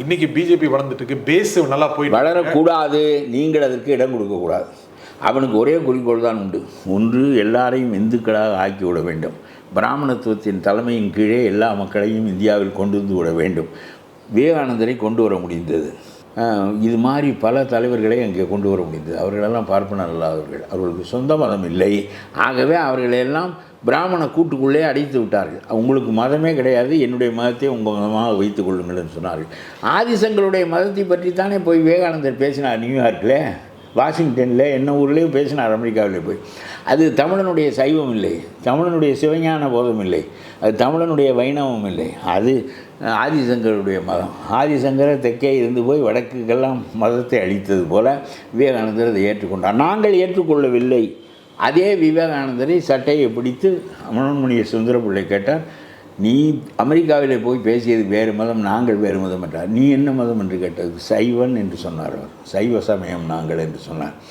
இன்னைக்கு பிஜேபி வளர்ந்துட்டு இருக்கு, பேஸ் நல்லா போய் வளரக்கூடாது. நீங்கள் அதற்கு இடம் கொடுக்கக்கூடாது. அவனுக்கு ஒரே குறிக்கோள் தான் உண்டு. ஒன்று, எல்லாரையும் இந்துக்களாக ஆக்கிவிட வேண்டும். பிராமணத்துவத்தின் தலைமையின் கீழே எல்லா மக்களையும் இந்தியாவில் கொண்டு வந்து விட வேண்டும். விவேகானந்தரை கொண்டு வர முடிந்தது. இது மாதிரி பல தலைவர்களை அங்கே கொண்டு வர முடிந்தது. அவர்களெல்லாம் பார்ப்பனர் அல்லாதவர்கள், அவர்களுக்கு சொந்த மதம் இல்லை. ஆகவே அவர்களெல்லாம் பிராமண கூட்டுக்குள்ளே அடைத்து விட்டார்கள். உங்களுக்கு மதமே கிடையாது, என்னுடைய மதத்தை உங்கள் மதமாக வைத்துக் கொள்ளுங்கள் என்று சொன்னார்கள். ஆதிசங்களுடைய மதத்தை பற்றித்தானே போய் விவேகானந்தர் பேசினார் நியூயார்க்கில், வாஷிங்டனில், என்ன ஊர்லேயும் பேசினார், அமெரிக்காவில் போய். அது தமிழனுடைய சைவம் இல்லை, தமிழனுடைய சிவஞான போதம் இல்லை, அது தமிழனுடைய வைணவம் இல்லை, அது ஆதிசங்கருடைய மதம். ஆதிசங்கரை தெற்கே இருந்து போய் வடக்குக்கெல்லாம் மதத்தை அளித்தது போல விவேகானந்தர் அதை ஏற்றுக்கொண்டார். நாங்கள் ஏற்றுக்கொள்ளவில்லை. அதே விவேகானந்தரை சட்டையை பிடித்து மனோன்மணிய சுந்தரப்பிள்ளை கேட்டார், நீ அமெரிக்காவில் போய் பேசியது வேறு மதம், நாங்கள் வேறு மதம் என்றார். நீ என்ன மதம் என்று கேட்டது, சைவன் என்று சொன்னார். அவர் சைவ சமயம் நாங்கள் என்று சொன்னார்.